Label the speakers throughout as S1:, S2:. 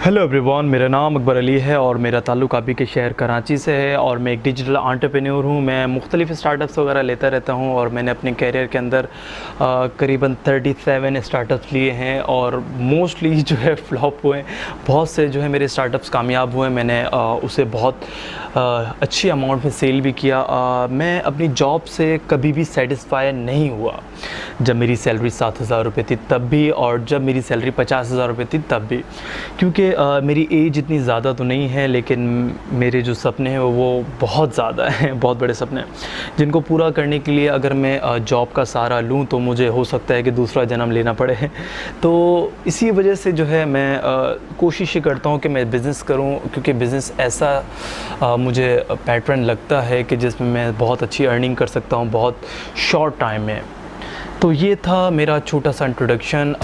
S1: Hello everyone, मेरा नाम अकबर अली है और मेरा ताल्लुक़ अभी के शहर कराची से है और मैं एक डिजिटल एंटरप्रेन्योर हूँ। मैं मुख्तलिफ़ स्टार्टअप्स वगैरह लेता रहता हूँ और मैंने अपने कैरियर के अंदर करीबन 37 स्टार्टअप्स लिए हैं और मोस्टली जो है फ्लॉप हुए। बहुत से जो है मेरे स्टार्टअप्स कामयाब हुए। मैंने उसे बहुत अच्छी अमाउंट में सेल भी किया। मैं अपनी जॉब से कभी भी सेटिस्फाई नहीं हुआ। जब मेरी सैलरी 7,000 रुपये थी तब भी, और जब मेरी सैलरी 50,000 रुपये थी तब भी, क्योंकि मेरी एज इतनी ज़्यादा तो नहीं है, लेकिन मेरे जो सपने हैं वो बहुत ज़्यादा हैं, बहुत बड़े सपने हैं जिनको पूरा करने के लिए अगर मैं जॉब का सहारा लूँ तो मुझे हो सकता है कि दूसरा जन्म लेना पड़े। तो इसी वजह से जो है मैं कोशिश ये करता हूँ कि मैं बिज़नेस करूँ, क्योंकि बिज़नेस ऐसा मुझे पैटर्न लगता है कि जिसमें मैं बहुत अच्छी अर्निंग कर सकता हूँ बहुत शॉर्ट टाइम में। तो ये था मेरा छोटा सा इंट्रोडक्शन।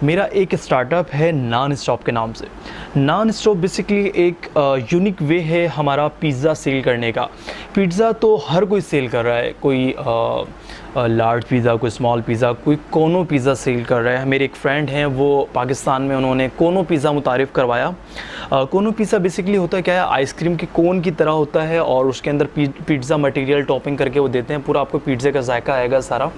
S1: मेरा एक स्टार्टअप है नॉन स्टॉप के नाम से। नॉन स्टॉप बेसिकली एक यूनिक वे है हमारा पिज़्ज़ा सेल करने का। पिज़्ज़ा तो हर कोई सेल कर रहा है, कोई लार्ज पिज़्ज़ा, कोई स्मॉल पिज़्ज़ा, कोई कोनो पिज़्ज़ा सेल कर रहा है। मेरे एक फ्रेंड हैं, वो पाकिस्तान में उन्होंने कोनो पिज़्ज़ा मुतारिफ़ करवाया। कोनो पिज़्ज़ा बेसिकली होता है क्या है, आइसक्रीम के कोन की तरह होता है और उसके अंदर पिज़्ज़ा मटेरियल टॉपिंग करके वो देते हैं, पूरा आपको पिज़्ज़े का जायका आएगा सारा।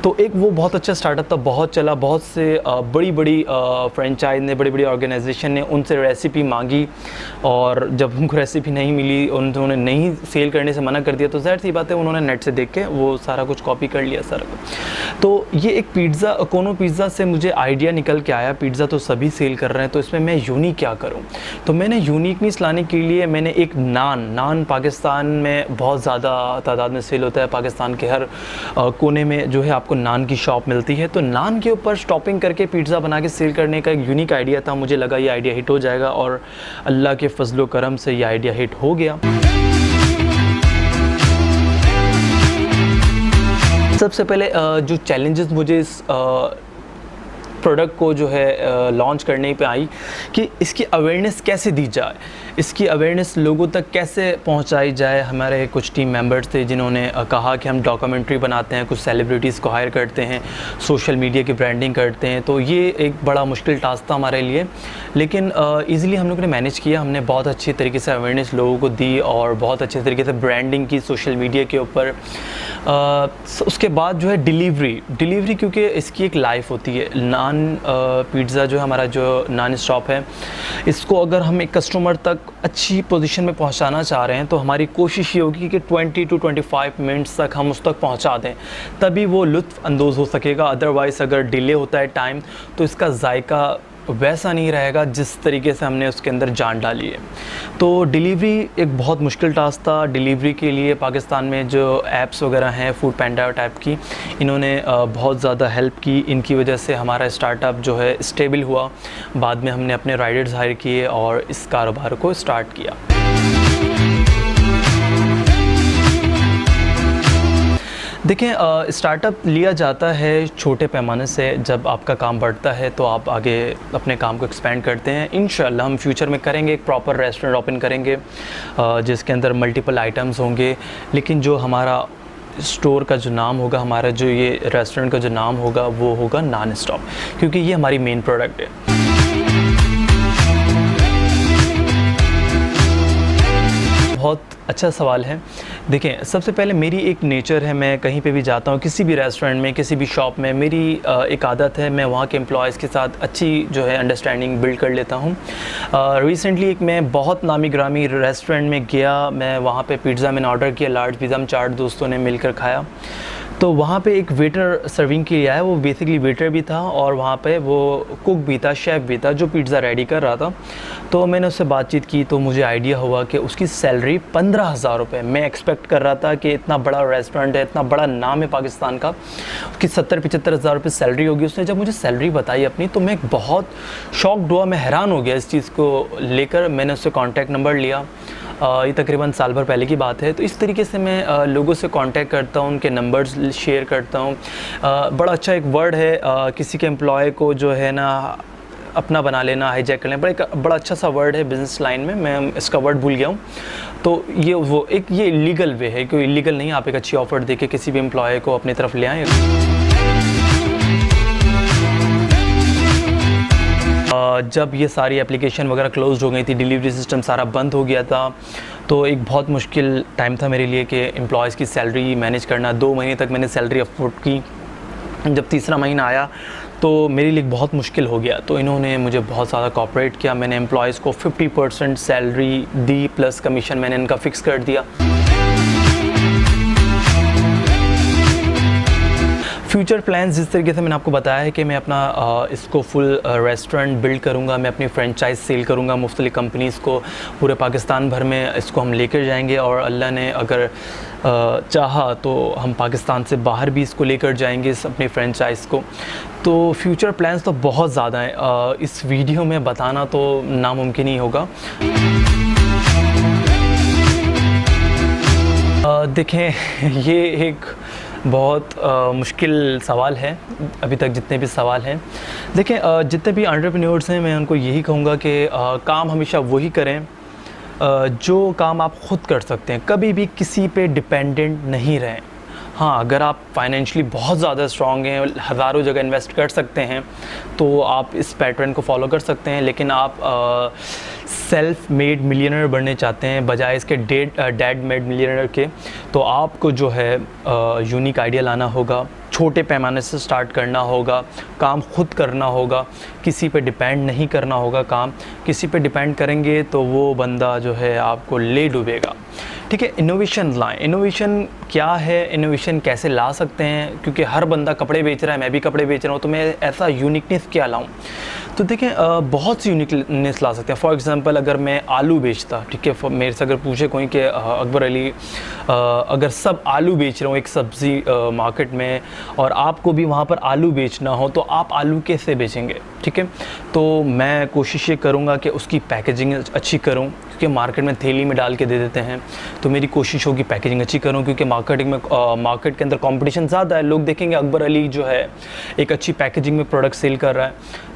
S1: तो एक वो बहुत अच्छा स्टार्टअप था, बहुत चला। बहुत से बड़ी फ्रेंचाइज ने, बड़ी ऑर्गेनाइजेशन ने उनसे रेसिपी मांगी और जब उनको रेसिपी नहीं मिली, उन्होंने नहीं सेल करने से मना कर दिया, तो ज़ाहिर सी बात है उन्होंने नेट से देख के वो सारा कुछ कॉपी कर लिया सारा कुछ। तो ये एक पिज़्ज़ा, कोनो पिज़्ज़ा से मुझे आइडिया निकल के आया, पिज़्ज़ा तो सभी सेल कर रहे हैं, तो इसमें मैं यूनिक क्या करूं। तो मैंने यूनिकनेस लाने के लिए मैंने एक नान पाकिस्तान में बहुत ज़्यादा तादाद में सेल होता है। पाकिस्तान के हर कोने में जो है आपको नान की शॉप मिलती है, तो नान के ऊपर स्टॉपिंग करके पिज़्ज़ा बना के सेल करने का एक यूनिक आइडिया था। मुझे लगा ये आइडिया हिट हो जाएगा और अल्लाह के फजलो करम से ये आइडिया हिट हो गया। सबसे पहले जो चैलेंजेस मुझे इस प्रोडक्ट को जो है लॉन्च करने पे आई कि इसकी अवेयरनेस कैसे दी जाए, इसकी अवेयरनेस लोगों तक कैसे पहुंचाई जाए। हमारे कुछ टीम मेंबर्स थे जिन्होंने कहा कि हम डॉक्यूमेंट्री बनाते हैं, कुछ सेलिब्रिटीज़ को हायर करते हैं, सोशल मीडिया की ब्रांडिंग करते हैं। तो ये एक बड़ा मुश्किल टास्क था हमारे लिए, लेकिन ईज़िली हम लोगों ने मैनेज किया। हमने बहुत अच्छी तरीके से अवेयरनेस लोगों को दी और बहुत अच्छे तरीके से ब्रांडिंग की सोशल मीडिया के ऊपर। उसके बाद जो है डिलीवरी, क्योंकि इसकी एक लाइफ होती है। नान पिज़्ज़ा जो है हमारा, जो नॉन स्टॉप है, इसको अगर हम एक कस्टमर तक अच्छी पोजीशन में पहुंचाना चाह रहे हैं तो हमारी कोशिश ये होगी कि 20 to 25 मिनट्स तक हम उस तक पहुंचा दें, तभी वो लुत्फ़ अंदोज़ हो सकेगा। अदरवाइज़ अगर डिले होता है टाइम तो इसका जायका वैसा नहीं रहेगा जिस तरीके से हमने उसके अंदर जान डाली है। तो डिलीवरी एक बहुत मुश्किल टास्क था। डिलीवरी के लिए पाकिस्तान में जो ऐप्स वगैरह हैं, फूड पैंडा टाइप की, इन्होंने बहुत ज़्यादा हेल्प की। इनकी वजह से हमारा स्टार्टअप जो है स्टेबल हुआ। बाद में हमने अपने राइडर्स हायर किए और इस कारोबार को स्टार्ट किया। देखें, स्टार्टअप लिया जाता है छोटे पैमाने से। जब आपका काम बढ़ता है तो आप आगे अपने काम को एक्सपेंड करते हैं। इंशाल्लाह हम फ्यूचर में करेंगे, एक प्रॉपर रेस्टोरेंट ओपन करेंगे जिसके अंदर मल्टीपल आइटम्स होंगे। लेकिन जो हमारा स्टोर का जो नाम होगा, हमारा जो ये रेस्टोरेंट का जो नाम होगा, वो होगा नॉन स्टॉप, क्योंकि ये हमारी मेन प्रोडक्ट है। बहुत अच्छा सवाल है। देखें, सबसे पहले मेरी एक नेचर है, मैं कहीं पे भी जाता हूँ, किसी भी रेस्टोरेंट में, किसी भी शॉप में, मेरी एक आदत है, मैं वहाँ के एम्प्लॉयज़ के साथ अच्छी जो है अंडरस्टैंडिंग बिल्ड कर लेता हूँ। रिसेंटली एक मैं बहुत नामी ग्रामी रेस्टोरेंट में गया। मैं वहाँ पे पिज़्ज़ा मैंने ऑर्डर किया, लार्ज पिज़्ज़ा। हम 4 दोस्तों ने मिलकर खाया। तो वहाँ पे एक वेटर सर्विंग के लिए आया, वो बेसिकली वेटर भी था और वहाँ पे वो कुक भी था, शेफ़ भी था, जो पिज़्ज़ा रेडी कर रहा था। तो मैंने उससे बातचीत की तो मुझे आइडिया हुआ कि उसकी सैलरी 15,000 रुपये। मैं एक्सपेक्ट कर रहा था कि इतना बड़ा रेस्टोरेंट है, इतना बड़ा नाम है पाकिस्तान का, उसकी 70-75 हज़ार रुपये सैलरी होगी। उसने जब मुझे सैलरी बताई अपनी, तो मैं बहुत शॉक्ड हुआ, मैं हैरान हो गया इस चीज़ को लेकर। मैंने उससे कॉन्टैक्ट नंबर लिया। ये तकरीबन साल भर पहले की बात है। तो इस तरीके से मैं लोगों से कांटेक्ट करता हूँ, उनके नंबर्स शेयर करता हूँ। बड़ा अच्छा एक वर्ड है किसी के एम्प्लॉय को जो है ना अपना बना लेना, हाईजैक कर लेना, बड़ा अच्छा सा वर्ड है बिज़नेस लाइन में। मैं इसका वर्ड भूल गया हूँ। तो ये लीगल वे है, कोई इलीगल नहीं। आप एक अच्छी ऑफ़र देके किसी भी एम्प्लॉय को अपनी तरफ ले आएँ। जब ये सारी एप्लीकेशन वगैरह क्लोज हो गई थी, डिलीवरी सिस्टम सारा बंद हो गया था, तो एक बहुत मुश्किल टाइम था मेरे लिए कि एम्प्लॉयज़ की सैलरी मैनेज करना। 2 महीने तक मैंने सैलरी अफोर्ड की। जब तीसरा महीना आया तो मेरे लिए बहुत मुश्किल हो गया, तो इन्होंने मुझे बहुत ज़्यादा कोऑपरेट किया। मैंने एम्प्लॉयज़ को 50% सैलरी दी, प्लस कमीशन मैंने इनका फ़िक्स कर दिया। फ्यूचर प्लान्स जिस तरीके से मैंने आपको बताया है कि मैं अपना इसको फुल रेस्टोरेंट बिल्ड करूँगा, मैं अपनी फ्रेंचाइज सेल करूँगा मुख्तलिफ कंपनीज़ को, पूरे पाकिस्तान भर में इसको हम लेकर जाएंगे, और अल्लाह ने अगर चाहा तो हम पाकिस्तान से बाहर भी इसको लेकर जाएंगे अपनी फ्रेंचाइज़ को। तो फ्यूचर प्लान्स तो बहुत ज़्यादा हैं, इस वीडियो में बताना तो नामुमकिन ही होगा। देखें, ये एक बहुत मुश्किल सवाल है, अभी तक जितने भी सवाल हैं। देखें, जितने भी एंटरप्रेन्योर्स हैं, मैं उनको यही कहूँगा कि काम हमेशा वही करें जो काम आप ख़ुद कर सकते हैं, कभी भी किसी पे डिपेंडेंट नहीं रहें। हाँ, अगर आप फाइनेंशियली बहुत ज़्यादा स्ट्रॉन्ग हैं, हज़ारों जगह इन्वेस्ट कर सकते हैं, तो आप इस पैटर्न को फॉलो कर सकते हैं। लेकिन आप सेल्फ मेड मिलियनर बनने चाहते हैं बजाय इसके डैड मेड मिलियनर के, तो आपको जो है यूनिक आइडिया लाना होगा, छोटे पैमाने से स्टार्ट करना होगा, काम खुद करना होगा, किसी पे डिपेंड नहीं करना होगा। काम किसी पे डिपेंड करेंगे तो वो बंदा जो है आपको ले डूबेगा। ठीक है, इनोवेशन लाएं। इनोवेशन क्या है, इनोवेशन कैसे ला सकते हैं, क्योंकि हर बंदा कपड़े बेच रहा है, मैं भी कपड़े बेच रहा हूँ, तो मैं ऐसा यूनिकनेस क्या लाऊं। तो देखें, बहुत सी यूनिकनेस ला सकते हैं। फॉर एग्जांपल, अगर मैं आलू बेचता, ठीक है, मेरे से अगर पूछे कोई कि अकबर अली अगर सब आलू बेच रहे हो एक सब्ज़ी मार्केट में, और आपको भी वहाँ पर आलू बेचना हो, तो आप आलू कैसे बेचेंगे। ठीक है, तो मैं कोशिश ये करूँगा कि उसकी पैकेजिंग अच्छी करूँ, क्योंकि मार्केट में थैली में डाल के दे देते हैं, तो मेरी कोशिश होगी पैकेजिंग अच्छी करूँ, क्योंकि मार्केट के अंदर कंपटीशन ज़्यादा है। लोग देखेंगे अकबर अली जो है एक अच्छी पैकेजिंग में प्रोडक्ट सेल कर रहा है,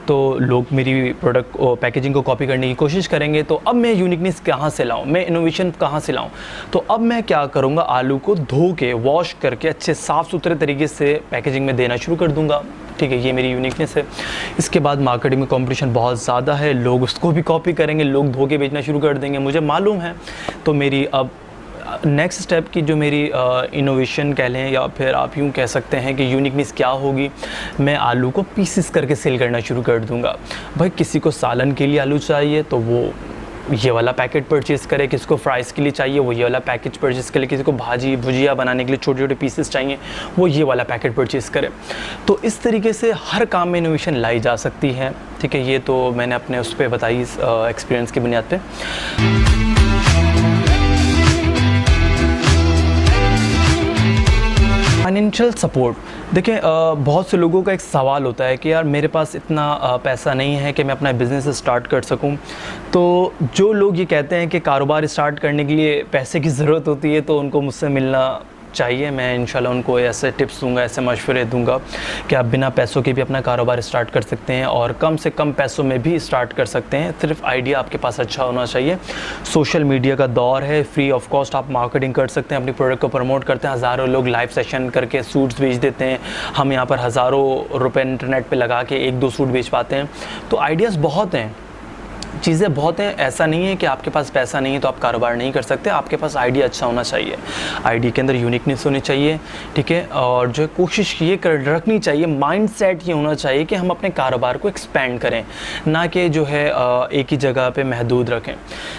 S1: तो लोग मेरी प्रोडक्ट पैकेजिंग को कॉपी करने की कोशिश करेंगे। तो अब मैं यूनिकनेस कहाँ से लाऊं, मैं इनोवेशन कहाँ से लाऊं। तो अब मैं क्या करूँगा, आलू को धो के वॉश करके अच्छे साफ़ सुथरे तरीके से पैकेजिंग में देना शुरू कर दूँगा। ठीक है, ये मेरी यूनिकनेस है। इसके बाद मार्केटिंग में कंपटीशन बहुत ज़्यादा है, लोग उसको भी कॉपी करेंगे, लोग धो के बेचना शुरू कर देंगे, मुझे मालूम है। तो मेरी अब नेक्स्ट स्टेप की जो मेरी इनोवेशन कह लें, या फिर आप यूँ कह सकते हैं कि यूनिकनेस क्या होगी, मैं आलू को पीसेस करके सेल करना शुरू कर दूंगा। भाई, किसी को सालन के लिए आलू चाहिए तो वो ये वाला पैकेट परचेज़ करे, किसी को फ्राइज़ के लिए चाहिए वो ये वाला पैकेज परचेज़ करे, किसी को भाजी भुजिया बनाने के लिए छोटे छोटे पीसेस चाहिए वो ये वाला पैकेट परचेज़ करे। तो इस तरीके से हर काम में इनोवेशन लाई जा सकती है। ठीक है, ये तो मैंने अपने उस पर बताई एक्सपीरियंस की बुनियाद पे। फाइनेंशियल सपोर्ट, देखिए, बहुत से लोगों का एक सवाल होता है कि यार मेरे पास इतना पैसा नहीं है कि मैं अपना बिज़नेस स्टार्ट कर सकूं। तो जो लोग ये कहते हैं कि कारोबार स्टार्ट करने के लिए पैसे की ज़रूरत होती है, तो उनको मुझसे मिलना चाहिए। मैं इंशाल्लाह उनको ऐसे टिप्स दूंगा, ऐसे मशवरे दूंगा कि आप बिना पैसों के भी अपना कारोबार स्टार्ट कर सकते हैं, और कम से कम पैसों में भी स्टार्ट कर सकते हैं। सिर्फ आइडिया आपके पास अच्छा होना चाहिए। सोशल मीडिया का दौर है, फ्री ऑफ कॉस्ट आप मार्केटिंग कर सकते हैं, अपनी प्रोडक्ट को प्रमोट करते हैं। हज़ारों लोग लाइव सेशन करके सूट्स बेच देते हैं, हम यहाँ पर हज़ारों रुपये इंटरनेट पर लगा के 1-2 सूट बेच पाते हैं। तो आइडियाज़ बहुत हैं, चीज़ें बहुत हैं। ऐसा नहीं है कि आपके पास पैसा नहीं है तो आप कारोबार नहीं कर सकते। आपके पास आइडिया अच्छा होना चाहिए, आइडिया के अंदर यूनिकनेस होनी चाहिए। ठीक है, और जो है कोशिश ये कर रखनी चाहिए, माइंडसेट ये होना चाहिए कि हम अपने कारोबार को एक्सपेंड करें, ना कि जो है एक ही जगह पे महदूद रखें।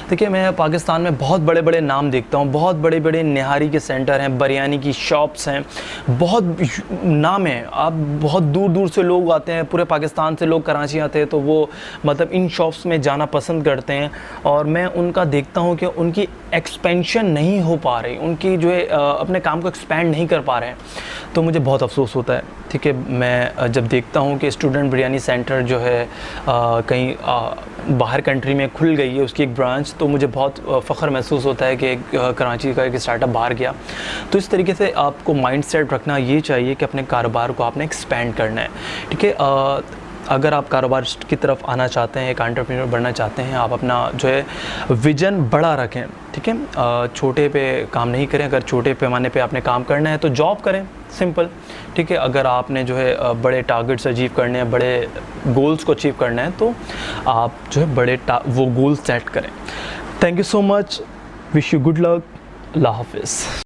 S1: देखिए, मैं पाकिस्तान में बहुत बड़े बड़े नाम देखता हूँ, बहुत बड़े बड़े निहारी के सेंटर हैं, बिरयानी की शॉप्स हैं, बहुत नाम है। आप बहुत दूर दूर से लोग आते हैं, पूरे पाकिस्तान से लोग कराची आते हैं, तो वो मतलब इन शॉप्स में जाना पसंद करते हैं, और मैं उनका देखता हूं कि उनकी एक्सपेंशन नहीं हो पा रही, उनकी जो है अपने काम को एक्सपेंड नहीं कर पा रहे हैं, तो मुझे बहुत अफसोस होता है। ठीक है, मैं जब देखता हूं कि स्टूडेंट बिरयानी सेंटर जो है कहीं बाहर कंट्री में खुल गई है उसकी एक ब्रांच, तो मुझे बहुत फ़ख्र महसूस होता है कि कराची का एक स्टार्टअप बाहर गया। तो इस तरीके से आपको माइंडसेट रखना ये चाहिए कि अपने कारोबार को आपने एक्सपेंड करना है। ठीक है, अगर आप कारोबार की तरफ आना चाहते हैं, एक एंटरप्रेन्योर बनना चाहते हैं, आप अपना जो है विज़न बड़ा रखें, ठीक है। छोटे पे काम नहीं करें। अगर छोटे पैमाने पे आपने काम करना है तो जॉब करें, सिंपल, ठीक है। अगर आपने जो है बड़े टारगेट्स अचीव करने हैं, बड़े गोल्स को अचीव करना है, तो आप जो है वो गोल्स सेट करें। Thank you so much, wish you good luck, Allah हाफिज़।